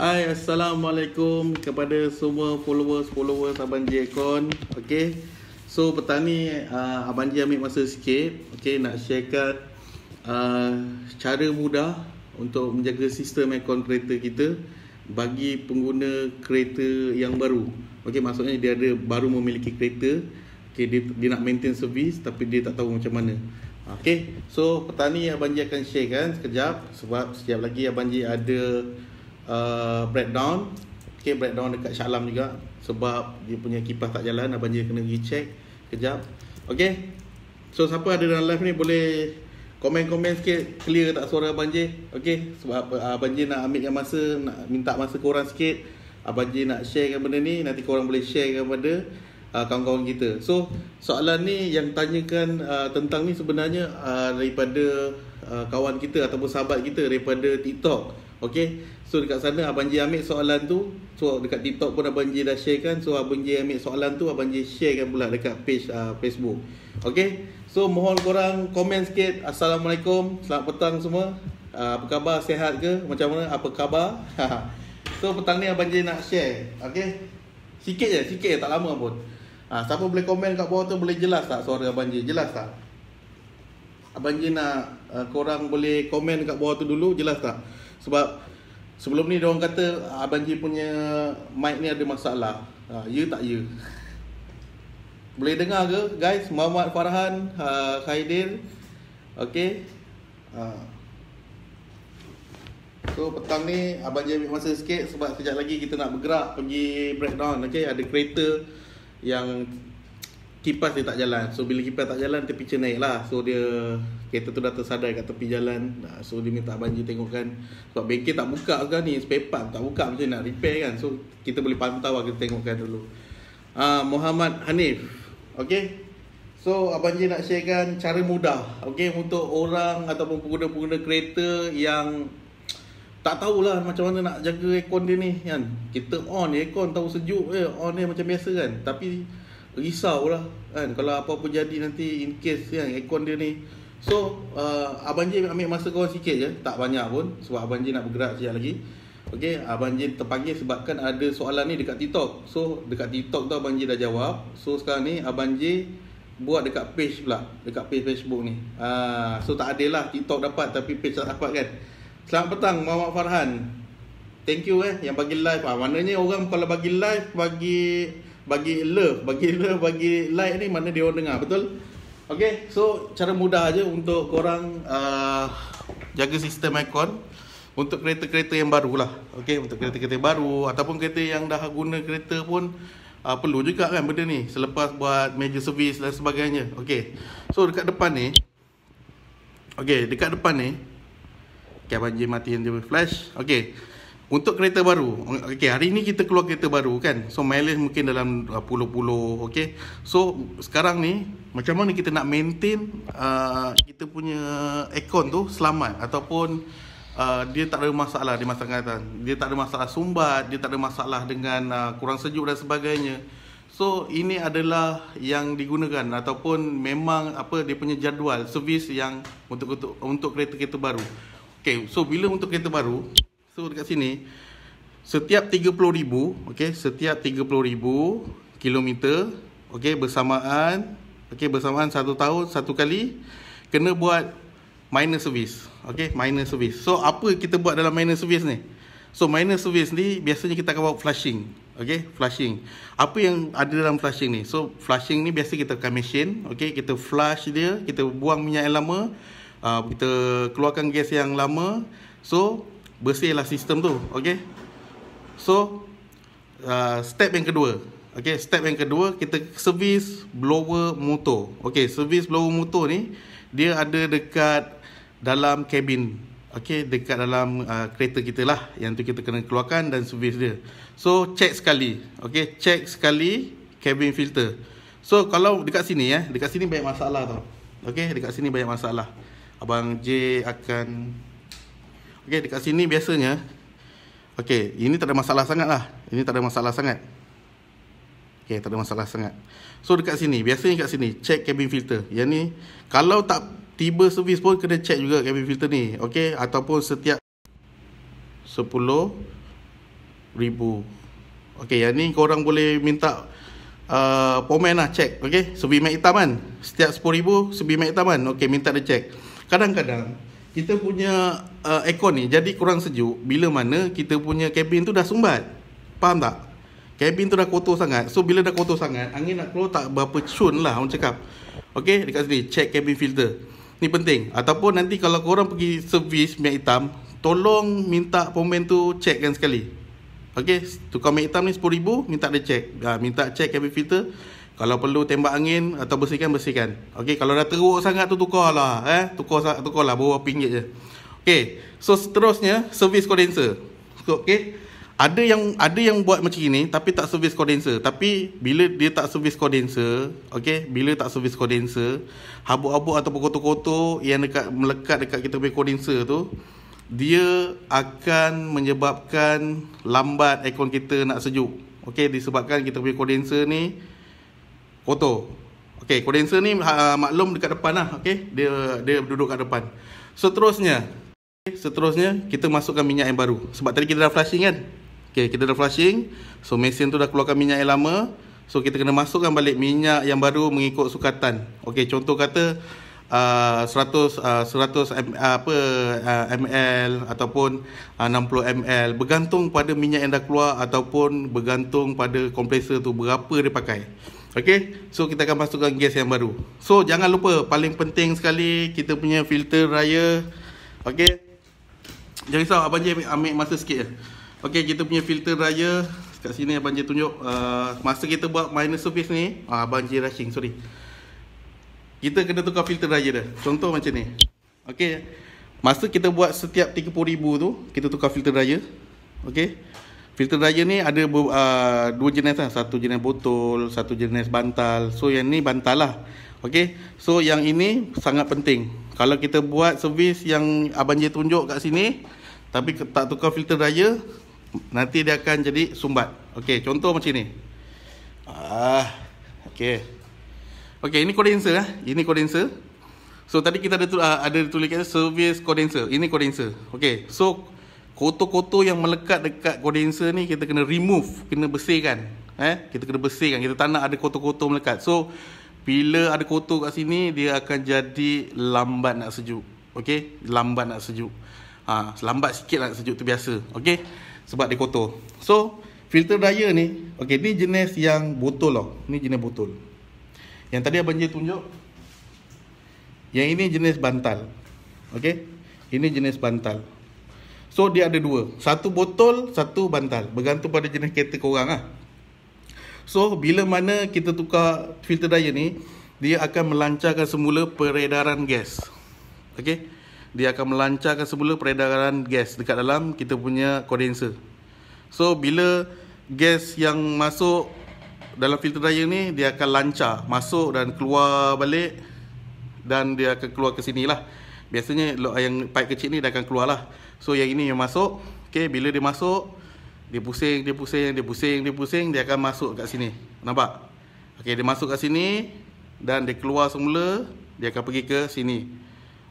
Hai, Assalamualaikum kepada semua followers Abang J Aircon. Okay, so petang ni Abang J ambil masa sikit, okay, nak sharekan cara mudah untuk menjaga sistem aircon kereta kita bagi pengguna kereta yang baru. Okay, maksudnya dia baru memiliki kereta, okay, dia nak maintain servis tapi dia tak tahu macam mana. Okay, so petang ni Abang J akan sharekan sekejap, sebab sekejap lagi Abang J ada breakdown. Okay, breakdown dekat Shah Alam juga, sebab dia punya kipas tak jalan. Abang J kena pergi check kejap. Okay, so siapa ada dalam live ni boleh komen-komen sikit, clear tak suara Abang J. Okay, sebab Abang J nak ambilkan masa, nak minta masa korang sikit. Abang J nak sharekan benda ni, nanti korang boleh sharekan pada kawan-kawan kita. So soalan ni yang tanyakan tentang ni sebenarnya daripada kawan kita ataupun sahabat kita daripada TikTok. Okay, so dekat sana Abang J ambil soalan tu. So dekat TikTok pun Abang J dah sharekan. So Abang J ambil soalan tu, Abang J sharekan pula dekat page Facebook. Okay, so mohon korang komen sikit. Assalamualaikum, selamat petang semua. Apa khabar, sihat ke? Macam mana, apa khabar? So petang ni Abang J nak share. Okay, sikit je, tak lama pun. Siapa boleh komen kat bawah tu, boleh jelas tak suara Abang J? Jelas tak? Abang J nak korang boleh komen kat bawah tu dulu, jelas tak? Sebab sebelum ni diorang kata Abang J punya mic ni ada masalah. Ya tak ya? Boleh dengar ke guys? Muhammad Farhan, Khaidir. Okay, so petang ni Abang J ambil masa sikit sebab sekejap lagi kita nak bergerak pergi breakdown. Okay, ada kereta yang kipas dia tak jalan. So bila kipas tak jalan, dia picture naik lah. So kereta tu dah tersadai kat tepi jalan. So dia minta Abang J tengokkan, sebab bengkel tak buka sekarang ni, spare part tak buka, macam nak repair kan. So kita boleh pantau lah, kita tengokkan dulu. Muhammad Hanif. Okay, so Abang J nak sharekan cara mudah, okay, untuk orang ataupun pengguna-pengguna kereta yang tak tahulah macam mana nak jaga aircon dia ni kan. Kita on aircon, tahu sejuk on dia macam biasa kan, tapi risau lah kan kalau apa-apa jadi nanti in case kan aircon dia ni. So Abang J ambil masa korang sikit je, tak banyak pun, sebab Abang J nak bergerak sekejap lagi. Okay, Abang J terpanggil sebabkan ada soalan ni dekat TikTok. So dekat TikTok tu Abang J dah jawab. So sekarang ni Abang J buat dekat page pula, dekat page Facebook ni. So tak ada lah TikTok dapat, tapi page tak dapat kan. Selamat petang Muhammad Farhan. Thank you yang bagi live. Maknanya orang kalau bagi live, bagi love, bagi like ni, mana dia orang dengar, betul? Okay, so cara mudah aja untuk korang jaga sistem aircon untuk kereta-kereta yang baru lah. Okay, untuk kereta-kereta baru ataupun kereta yang dah guna kereta pun perlu juga kan benda ni selepas buat major service dan sebagainya. Okay, so dekat depan ni, okay, Abang J matiin je flash. Okay, untuk kereta baru, okay, hari ni kita keluar kereta baru kan. So mileage mungkin dalam puluh-puluh. Okay, so sekarang ni macam mana kita nak maintain kita punya aircon tu selamat, ataupun dia tak ada masalah di masa akan datang. Dia tak ada masalah sumbat, dia tak ada masalah dengan kurang sejuk dan sebagainya. So ini adalah yang digunakan ataupun memang dia punya jadual servis yang untuk kereta-kereta baru. Okay, so bila untuk kereta baru, so dekat sini setiap 30,000, okay, setiap 30,000 kilometer, okay, bersamaan 1 tahun satu kali kena buat minor service. Okay, minor service. So apa kita buat dalam minor service ni? So minor service ni biasanya kita akan buat flushing. Okay, flushing. Apa yang ada dalam flushing ni? So flushing ni biasa kita akan mesin. Okay, kita flush dia, kita buang minyak yang lama, kita keluarkan gas yang lama. So bersihlah sistem tu. Okay, so step yang kedua. Okay, step yang kedua kita servis blower motor. Okay, servis blower motor ni dia ada dekat dalam kabin. Okay, dekat dalam kereta kita lah, yang tu kita kena keluarkan dan servis dia. So check sekali. Okay, check sekali cabin filter. So kalau dekat sini dekat sini banyak masalah tau. Okay, dekat sini banyak masalah. Abang J akan, okay, dekat sini biasanya, okay, ini tak ada masalah sangat lah. Ini tak ada masalah sangat. Okay, tak ada masalah sangat. So dekat sini, biasanya dekat sini check cabin filter. Yang ni kalau tak tiba servis pun kena check juga cabin filter ni. Okay, ataupun setiap 10 Okey, yang ni korang boleh minta pomen lah, check. Okey, sebi mat hitam kan, setiap 10,000 sebi mat hitam kan. Okey, minta dia check. Kadang-kadang kita punya aircon ni jadi kurang sejuk bila mana kita punya kabin tu dah sumbat. Faham tak? Kabin tu dah kotor sangat. So bila dah kotor sangat, angin nak keluar tak berapa cun lah orang cakap. Okey, dekat sini check cabin filter. Ni penting. Ataupun nanti kalau korang pergi servis mat hitam, tolong minta pomen tu checkkan sekali. Okey, tukar mat hitam ni 10,000, minta dia check. Minta check cabin filter. Kalau perlu tembak angin atau bersihkan. Okey, kalau dah teruk sangat tu tukarlah, tukarlah berapa ringgit je. Okey, so seterusnya servis kondenser. Okey, ada yang buat macam ni tapi tak servis kondenser. Tapi bila dia tak servis kondenser, okey, bila tak servis kondenser, habuk-habuk ataupun kotor-kotor yang melekat dekat kita punya kondenser tu, dia akan menyebabkan lambat aircon kita nak sejuk. Okey, disebabkan kita punya kondenser ni kotor. Okey, kondenser ni maklum dekat depan lah. Okey, dia duduk kat depan. Seterusnya kita masukkan minyak yang baru. Sebab tadi kita dah flushing kan. Okey, kita dah flushing. So mesin tu dah keluarkan minyak yang lama. So kita kena masukkan balik minyak yang baru mengikut sukatan. Okey, contoh kata 100 ml ataupun 60 ml, bergantung pada minyak yang dah keluar ataupun bergantung pada kompresor tu berapa dia pakai. Okey, so kita akan masukkan gas yang baru. So jangan lupa, paling penting sekali kita punya filter raya. Okey, jangan risau, Abang J ambil masa sikit je. Okey, kita punya filter raya kat sini Abang J tunjuk. Masa kita buat minor service ni, Abang J rushing, sorry, kita kena tukar filter raya dah. Contoh macam ni. Okey, masa kita buat setiap 30,000 tu, kita tukar filter raya. Okey, filter raya ni ada dua jenis lah. Satu jenis botol, satu jenis bantal. So yang ni bantal lah. Okey, so yang ini sangat penting. Kalau kita buat servis yang Abang J tunjuk kat sini tapi tak tukar filter raya, nanti dia akan jadi sumbat. Okey, contoh macam ni. Okey. Okey, ini kondenser lah. Ini kondenser. So tadi kita ada tuliskan service kondenser. Ini kondenser. Okey. So kotor-kotor yang melekat dekat kondenser ni kita kena remove, kena bersihkan. Kita kena bersihkan. Kita tak nak ada kotor-kotor melekat. So bila ada kotor kat sini, dia akan jadi lambat nak sejuk. Okey, lambat nak sejuk. Lambat sikit nak sejuk tu biasa. Okey, sebab dia kotor. So filter raya ni, okey, ni jenis yang botol tau. Ni jenis botol. Yang tadi Abang J tunjuk, yang ini jenis bantal. Okey, ini jenis bantal. So dia ada dua, satu botol, satu bantal, bergantung pada jenis kereta korang lah. So bila mana kita tukar filter raya ni, dia akan melancarkan semula peredaran gas. Okey, dia akan melancarkan semula peredaran gas dekat dalam kita punya kondenser. So bila gas yang masuk dalam filter raya ni, dia akan lancar masuk dan keluar balik, dan dia akan keluar ke sini lah. Biasanya yang pipe kecil ni dia akan keluar lah. So yang ini yang masuk. Okay, bila dia masuk, dia pusing, dia akan masuk kat sini. Nampak? Okay, dia masuk kat sini dan dia keluar semula, dia akan pergi ke sini.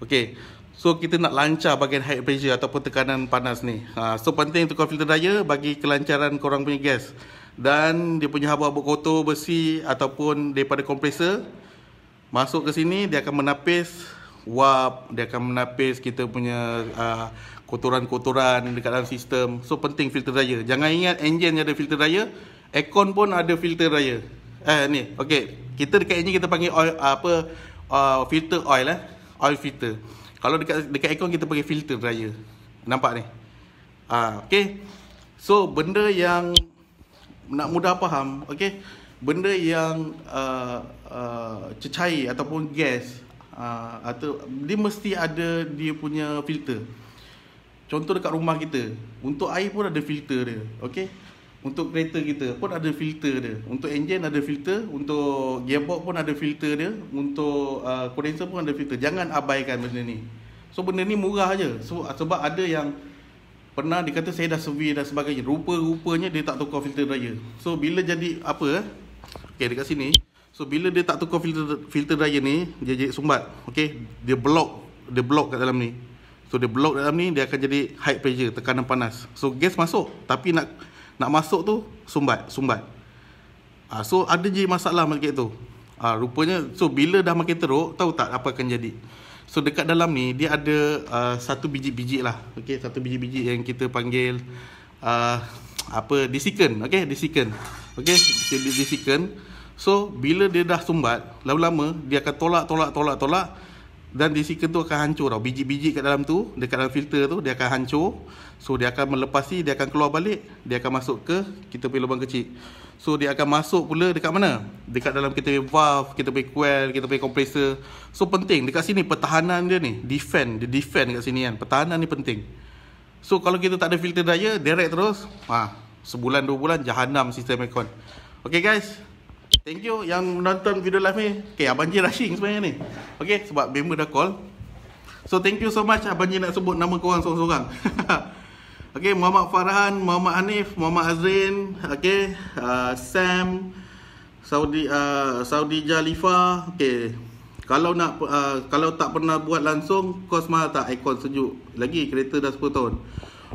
Okay, so kita nak lancar bahagian high pressure ataupun tekanan panas ni. So penting tukar filter raya bagi kelancaran korang punya gas. Dan dia punya habuk-habuk kotor, bersih ataupun daripada kompresor masuk ke sini, dia akan menapis wap, dia akan menapis kita punya kotoran-kotoran dekat dalam sistem. So penting filter raya. Jangan ingat enjin ada filter raya, aircon pun ada filter raya. Ni, okey. Kita dekat enjin kita panggil oil, filter oil oil filter. Kalau dekat aircon kita panggil filter raya. Nampak ni? Okey. So benda yang nak mudah faham, okey, benda yang cecair ataupun gas, atau dia mesti ada dia punya filter. Contoh dekat rumah kita, untuk air pun ada filter dia, okey. Untuk kereta kita pun ada filter dia. Untuk enjin ada filter, untuk gearbox pun ada filter dia, untuk kondenser pun ada filter. Jangan abaikan benda ni. So benda ni murah je. So sebab ada yang pernah dikata saya dah servis dan sebagainya, rupa-rupanya dia tak tukar filter raya. So bila jadi apa, okey, dekat sini, so bila dia tak tukar filter raya ni, dia jadi sumbat. Okey, dia block kat dalam ni. So dia block dalam ni, dia akan jadi high pressure, tekanan panas. So gas masuk tapi nak nak masuk tu sumbat. So ada je masalah market tu. Rupanya, so bila dah makin teruk, tahu tak apa akan jadi? So dekat dalam ni dia ada satu biji-biji lah. Okey, satu biji-biji yang kita panggil desiccant. Okey, desiccant. Okey, desiccant. So bila dia dah sumbat, lama-lama dia akan tolak dan desiccant tu akan hancur tau. Biji-biji kat dalam tu, dekat dalam filter tu, dia akan hancur. So dia akan melepasi, dia akan keluar balik, dia akan masuk ke kita punya lubang kecil. So dia akan masuk pula dekat mana? Dekat dalam kita punya valve, kita punya coil, kita punya compressor. So penting dekat sini pertahanan dia ni, defend dekat sini kan. Pertahanan ni penting. So kalau kita tak ada filter dryer, direct terus, sebulan 2 bulan jahanam sistem aircon. Okay guys, thank you yang menonton video live ni. Okay, Abang J rushing sebenarnya ni. Okay, sebab member dah call. So thank you so much. Abang J nak sebut nama korang seorang-seorang. Okay, Muhammad Farhan, Muhammad Hanif, Muhammad Azrin, okay, Sam, Saudi Jalifa. Okay, kalau tak pernah buat langsung, kos mahal tak aircon sejuk? Lagi kereta dah 10 tahun.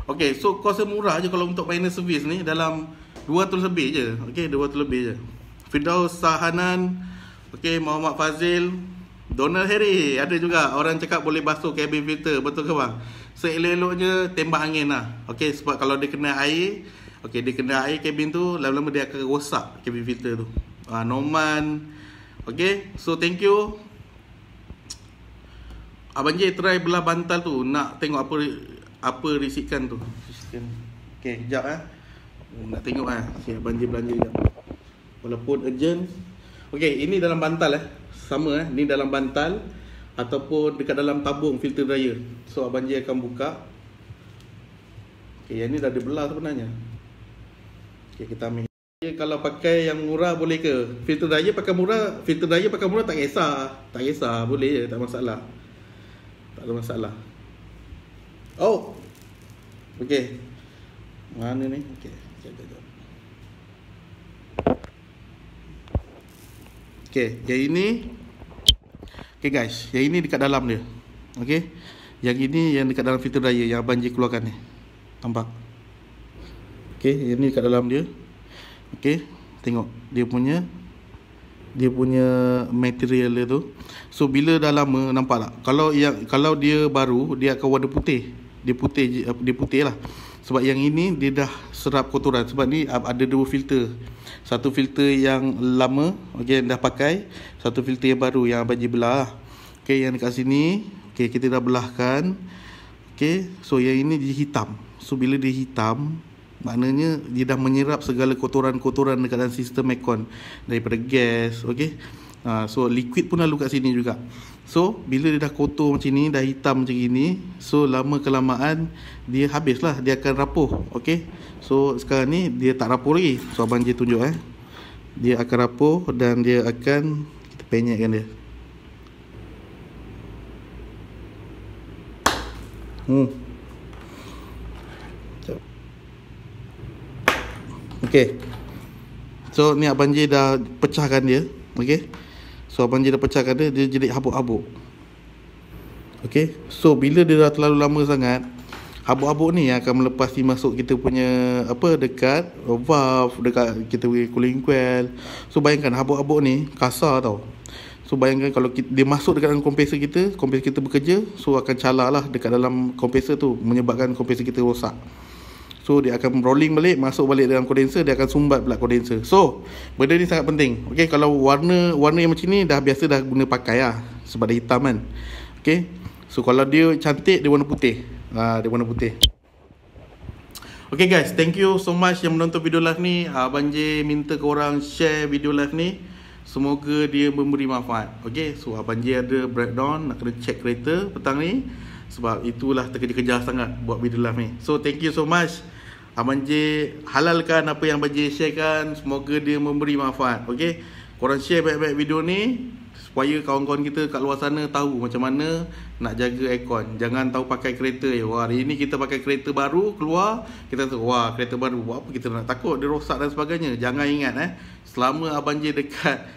Okay, so kosnya murah je kalau untuk minor service ni, dalam 200 lebih je. Okay, 200 lebih je. Firdaus Sahanan, okay, Muhammad Fazil, Donald Harry, ada juga orang cakap boleh basuh cabin filter, betul ke bang? Seelok-eloknya tembak angin lah. Okay, sebab kalau dia kena air, okay, dia kena air cabin tu, lama-lama dia akan rosak cabin filter tu. Norman, okay, so thank you. Abang J try belah bantal tu, nak tengok apa risikan tu. Okay, sekejap nak tengok okay, Abang J belanja sekejap. Walaupun urgent. Okay, ini dalam bantal sama ni dalam bantal ataupun dekat dalam tabung filter dryer. So Abang J akan buka. Okay, yang ni dah ada belah sebenarnya. Okay, kita ambil. Kalau pakai yang murah boleh ke? Filter dryer pakai murah tak kisah, boleh je, tak masalah. Tak ada masalah. Oh. Okay. Mana ni? Okay, jap. Okay, yang ini. Okay guys, yang ini dekat dalam dia. Okay, yang ini yang dekat dalam filter dryer yang Abang J keluarkan ni. Nampak? Okay, yang ni dekat dalam dia. Okay, tengok dia punya material dia tu. So bila dah lama, nampak tak? Kalau dia baru, dia akan warna putih. Dia putih lah. Sebab yang ini dia dah serap kotoran. Sebab ni ada 2 filter. Satu filter yang lama, okey, yang dah pakai, satu filter yang baru yang Abang J belah. Okey, yang dekat sini, okey, kita dah belahkan. Okey, so yang ini dia hitam. So bila dia hitam, maknanya dia dah menyerap segala kotoran-kotoran dekat dalam sistem aircon daripada gas, okey. So liquid pun lalu kat sini juga. So bila dia dah kotor macam ni, dah hitam macam ni, so lama kelamaan dia habislah, dia akan rapuh. Okey, so sekarang ni dia tak rapuh lagi. So Abang J tunjuk dia akan rapuh dan dia akan, kita penyekkan dia. Okey, so ni Abang J dah pecahkan dia. Okey, so Abang J dah pecahkan dia, dia jadi habuk-habuk. Okey, so bila dia dah terlalu lama sangat, habuk-habuk ni yang akan melepasi masuk kita punya dekat valve, dekat kita punya cooling coil. So bayangkan habuk-habuk ni kasar tau. So bayangkan kalau dia masuk dekat dalam kompresor kita bekerja, so akan calar lah dekat dalam kompresor tu, menyebabkan kompresor kita rosak. So dia akan rolling balik, masuk balik dalam kondenser, dia akan sumbat pula kondenser. So benda ni sangat penting. Okey, kalau warna yang macam ni dah biasa dah guna pakai lah, sebab dia hitam kan. Okey, so kalau dia cantik, dia warna putih. Dia warna putih. Okay guys, thank you so much yang menonton video live ni. Abang J minta korang share video live ni, semoga dia memberi manfaat. Okay, so Abang J ada breakdown, nak kena check kereta petang ni, sebab itulah terkejar-kejar sangat buat video live ni. So thank you so much. Abang J halalkan apa yang Abang J sharekan, semoga dia memberi manfaat. Okay, korang share baik-baik video ni supaya kawan-kawan kita kat luar sana tahu macam mana nak jaga aircon. Jangan tahu pakai kereta je. Wah, hari ni kita pakai kereta baru keluar, kita tahu wah kereta baru, buat apa kita nak takut dia rosak dan sebagainya. Jangan ingat selama Abang J dekat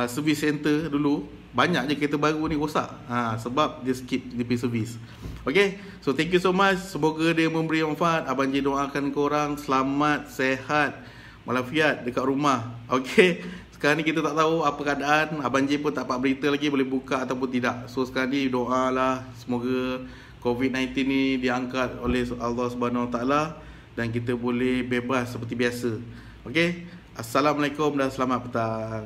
service center dulu, banyak je kereta baru ni rosak. Sebab dia skip DP service. Okay, so thank you so much. Semoga dia memberi manfaat. Abang J doakan korang selamat, sehat, walafiat dekat rumah. Okay, sekarang ni kita tak tahu apa keadaan. Abang J pun tak dapat berita lagi boleh buka ataupun tidak. So sekarang ni doalah semoga COVID-19 ni diangkat oleh Allah Subhanahu Wa Taala dan kita boleh bebas seperti biasa. Okay, Assalamualaikum dan selamat petang.